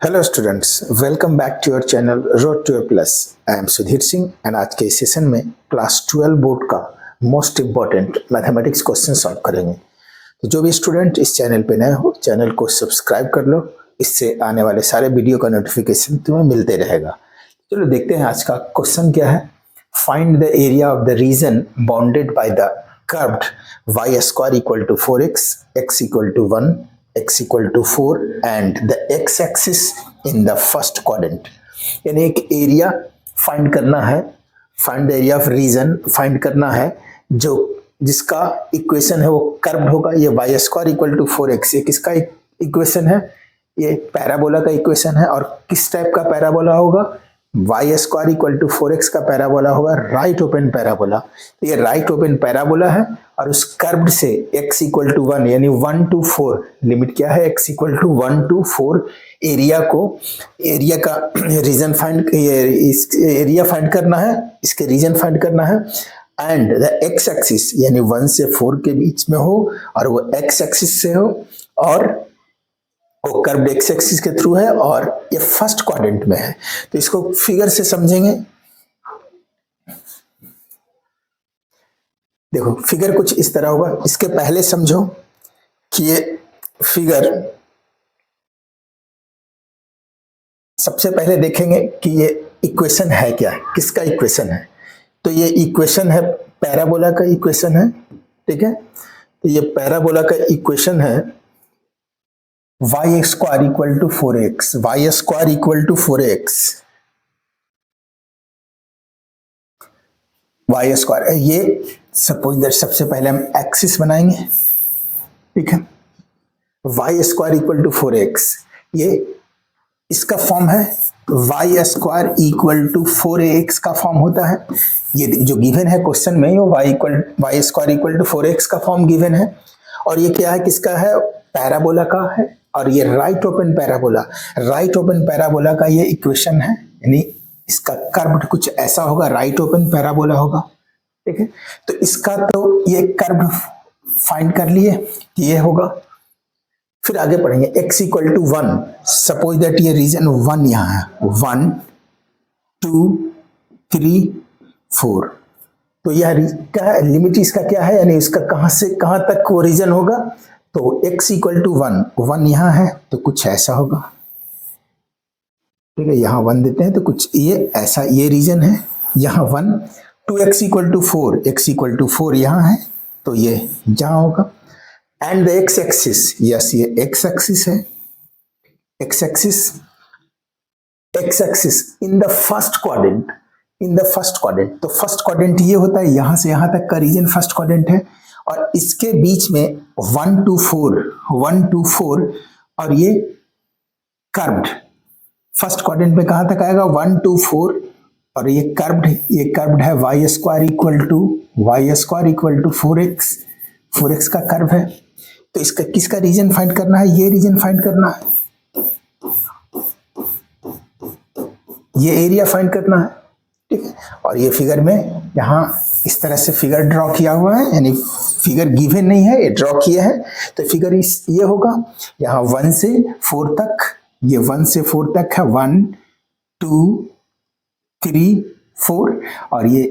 Hello students, welcome back to your channel road to your plus. I am Sudhir Singh and आज के session में class 12 board का most important mathematics question solve करेंगे। तो जो भी स्टूडेंट इस चैनल पे नए हो, चैनल को सब्सक्राइब कर लो, इससे आने वाले सारे वीडियो का नोटिफिकेशन तुम्हें मिलते रहेगा। चलो देखते हैं आज का क्वेश्चन क्या है। Find the area of the region bounded by the curved y square equal to 4x, x equal to 1, x equal to 4 and the x axis in the first quadrant। यानी एक एरिया फाइंड करना है, find the area of region find करना है जो जिसका equation है वो कर्व्ड होगा। ये y square equal to 4x, ये किसका इक्वेशन है? ये पैराबोला का इक्वेशन है। और किस टाइप का पैराबोला होगा? y square equal to 4x का पैराबोला होगा, राइट ओपन पैराबोला। तो ये राइट ओपन पैराबोला है और उस कर्व्ड से x इक्वल टू 1 यानी 1 to 4 लिमिट क्या है? x equal to 1 to 4 area को, एरिया का रीजन फाइंड, एरिया फाइंड करना है, इसके रीजन फाइंड करना है। एंड द x एक्सिस यानी 1 से 4 के बीच में हो और वो x एक्सिस से हो और वो कर्व्ड x एक्सिस के थ्रू है और ये फर्स्ट क्वाड्रेंट में है। तो इसको फिगर से समझेंगे। देखो फिगर कुछ इस तरह होगा। इसके पहले समझो कि ये फिगर, सबसे पहले देखेंगे कि ये इक्वेशन है क्या, किसका इक्वेशन है। तो ये इक्वेशन है, पैराबोला का इक्वेशन है, ठीक है। तो ये पैराबोला का इक्वेशन है y square equal to 4x, y square equal to 4x, y square. ये सपोज दैट सबसे पहले हम एक्सिस बनाएंगे, ठीक है। y square equal to 4x, ये इसका फॉर्म है y square equal to 4ax का फॉर्म होता है। ये जो गिवन है क्वेश्चन में, y square equal to 4x का फॉर्म गिवन है। और ये क्या है, किसका है? पैराबोला का है। और ये right open parabola, right open parabola का ये इक्वेशन है, यानी इसका कर्व कुछ ऐसा होगा, राइट ओपन पैराबोला होगा, ठीक है। तो इसका तो ये कर्व फाइंड कर लिए कि ये होगा। फिर आगे पढ़ेंगे x equal to 1, suppose that ये रीजन 1 यहाँ है, 1 2 3 4। तो यह क्या लिमिट इसका क्या है, यानी इसका कहां से कहां तक वो रीजन होगा। तो x इक्वल टू 1, 1 यहाँ है तो कुछ ऐसा होगा, ठीक है। यहाँ 1 देते हैं तो कुछ ये ऐसा, ये रीजन है। यहाँ 1, 2x equal to 4, x equal to 4 यहाँ है तो ये जहाँ होगा। And the x axis, yes ये x एक्सिस है, x axis, x axis in the first quadrant, in the first quadrant. तो फर्स्ट क्वाड्रेंट ये होता है, यहां से यहां तक का रीजन फर्स्ट क्वाड्रेंट है। और इसके बीच में 1 to 4 और ये कर्व्ड फर्स्ट क्वाड्रेंट में कहां तक आएगा? 1 to 4 और ये कर्व्ड है y square equal to 4x का कर्व है। तो इसका किसका रीजन फाइंड करना है? ये रीजन फाइंड करना है, ये एरिया फाइंड करना है, ठीक है। और ये फिगर में यहाँ इस तरह से फिगर ड्रॉ किया हुआ है, यानी फिगर गिवन नहीं है, ये ड्रॉ किया है। तो फिगर ये होगा, यहाँ 1 से 4 तक, ये 1 से 4 तक है, 1 2 3 4। और ये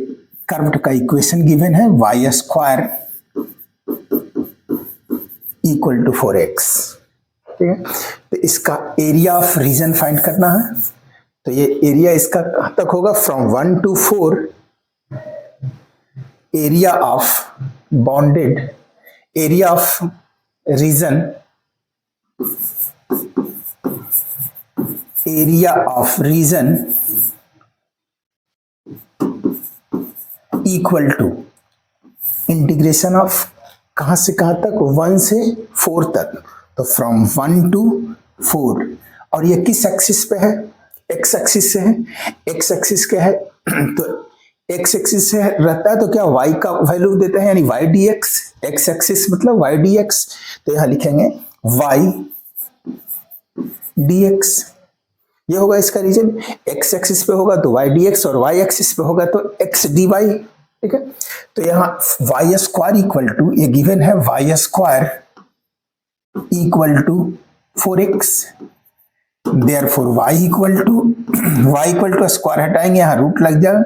कर्व्ड का इक्वेशन गिवन है y square equal to 4x, ठीक है। तो इसका एरिया ऑफ रीजन फाइंड करना है। तो ये एरिया इसका कहां तक होगा? From 1 to 4, area of bounded, area of region, area of region equal to integration of कहां से कहां तक? 1 से 4 तक। तो फ्रॉम 1 to 4। और ये किस एक्सिस पे है? x एक्सिस से है। x एक्सिस क्या है? तो x एक्सिस से रहता है तो क्या y का वैल्यू देते हैं, यानी y dx, x एक्सिस मतलब y dx। तो यहां लिखेंगे y dx, ये होगा इसका रीजन। x एक्सिस पे होगा तो y dx और y एक्सिस पे होगा तो x dy, ठीक है। तो यहाँ y स्क्वायर इक्वल टू, ये गिवन है y square equal to 4x, therefore y equal to square हटाएंगे, यहाँ रूट लग जाएगा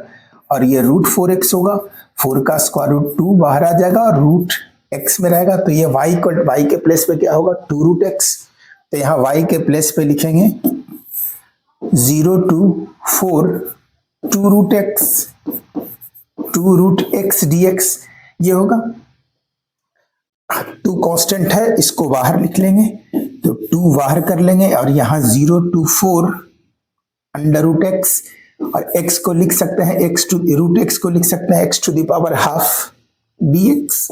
और ये रूट 4x होगा, 4 का स्क्वायर रूट 2 बाहर आ जाएगा और रूट x में रहेगा, तो ये y के प्लेस पे क्या होगा 2 रूट x। तो यहाँ y के प्लेस पे लिखेंगे 0 to 4 2 रूट x dx, ये होगा। 2 कांस्टेंट है, इसको बाहर लिख लेंगे, तो 2 बाहर कर लेंगे और यहाँ 0 to 4 अंडर रूट x, और x को लिख सकते हैं रूट x को लिख सकते हैं x to the power half dx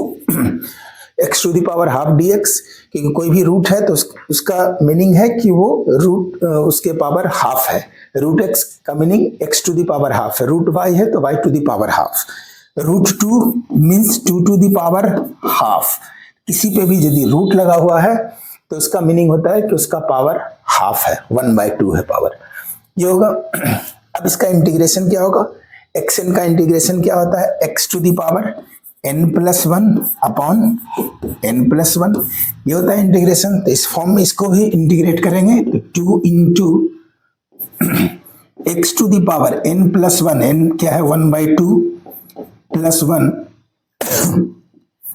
x to the power half dx, क्योंकि कोई भी रूट है तो उसका मीनिंग है कि वो रूट उसके पावर हाफ है। रूट x का meaning x to the power half है, रूट y है तो y to the power half, root 2 means 2 to the power half. किसी पे भी यदि रूट लगा हुआ है तो उसका मीनिंग होता है कि उसका पावर हाफ है, 1/2 है पावर, ये होगा। अब इसका इंटीग्रेशन क्या होगा, xn का इंटीग्रेशन क्या होता है, x to the power n+1 upon n+1, ये होता है इंटीग्रेशन। तो इस फॉर्म में इसको भी इंटीग्रेट करेंगे तो 2 into x to the power n+1, n क्या है 1/2 प्लस 1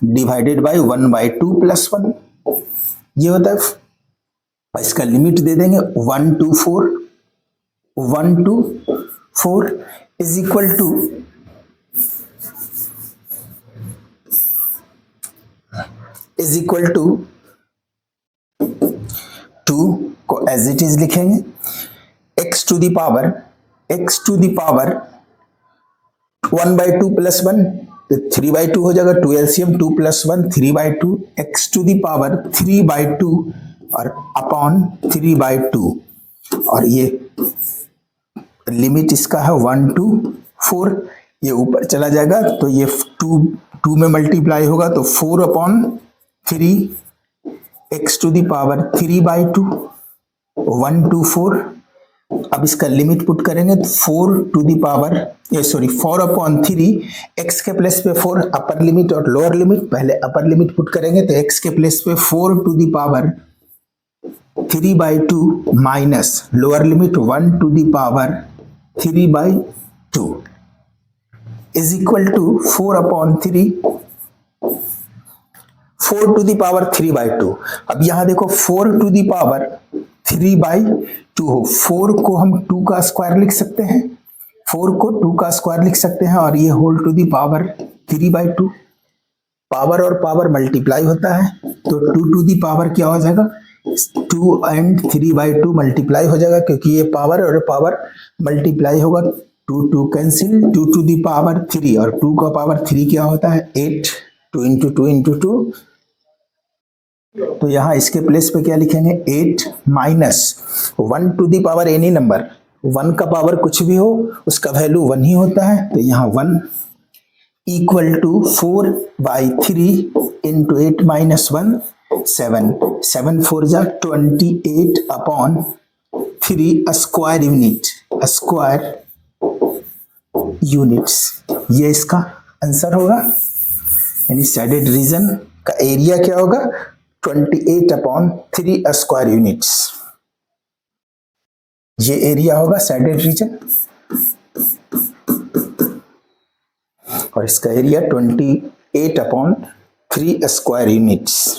डिवाइडेड बाय 1/2 प्लस 1, ये होता है। इसका लिमिट दे देंगे 1 to 4 is equal to two को एज इट इज लिखेंगे, x to the power 1/2 plus 1 तो 3/2 हो जाएगा, 2 LCM 2 + 1 3/2, x to the power 3/2 और अपॉन 3/2, और ये लिमिट इसका है 1 to 4, ये ऊपर चला जाएगा तो ये 2 में मल्टीप्लाई होगा तो 4/3 x to the power 3/2 1 to 4। अब इसका लिमिट पुट करेंगे तो 4/3 x के प्लेस पे 4 अपर लिमिट और लोअर लिमिट, पहले अपर लिमिट पुट करेंगे तो x के प्लेस पे 4 to the power 3/2 minus lower limit 1 to the power 3/2 is equal to 4/3 4 to the power 3/2। अब यहां देखो 4 टू द पावर 3/2 हो, 4 को हम 2 का स्क्वायर लिख सकते हैं, 4 को 2 का स्क्वायर लिख सकते हैं और ये whole to the power 3/2। Power और पावर मल्टीप्लाई होता है तो 2 टू द पावर क्या हो जाएगा 2 and 3/2 मल्टीप्लाई हो जाएगा, क्योंकि ये पावर और पावर मल्टीप्लाई होगा, 2 कैंसिल, 2 टू द पावर 3 और 2 का पावर 3 क्या होता है 8, 2 into 2 into 2, तो यहाँ इसके प्लेस पे क्या लिखेंगे 8 minus 1 to the power any number, 1 का पावर कुछ भी हो उसका वैल्यू 1 ही होता है, तो यहाँ 1 इक्वल टू 4/3 इंटू 8 माइनस 1 7 7 4 जा 28/3 स्क्वायर यूनिट्स, ये इसका आंसर होगा। यानी शेडेड रीजन का एरिया क्या होगा 28/3 स्क्वायर यूनिट्स, ये एरिया होगा शेडेड रीजन, और इसका एरिया 28/3 स्क्वायर यूनिट्स।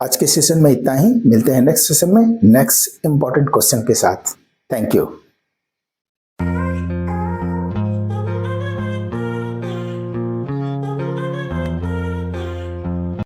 आज के सेशन में इतना ही, मिलते हैं नेक्स्ट सेशन में नेक्स्ट इंपॉर्टेंट क्वेश्चन के साथ। Thank you.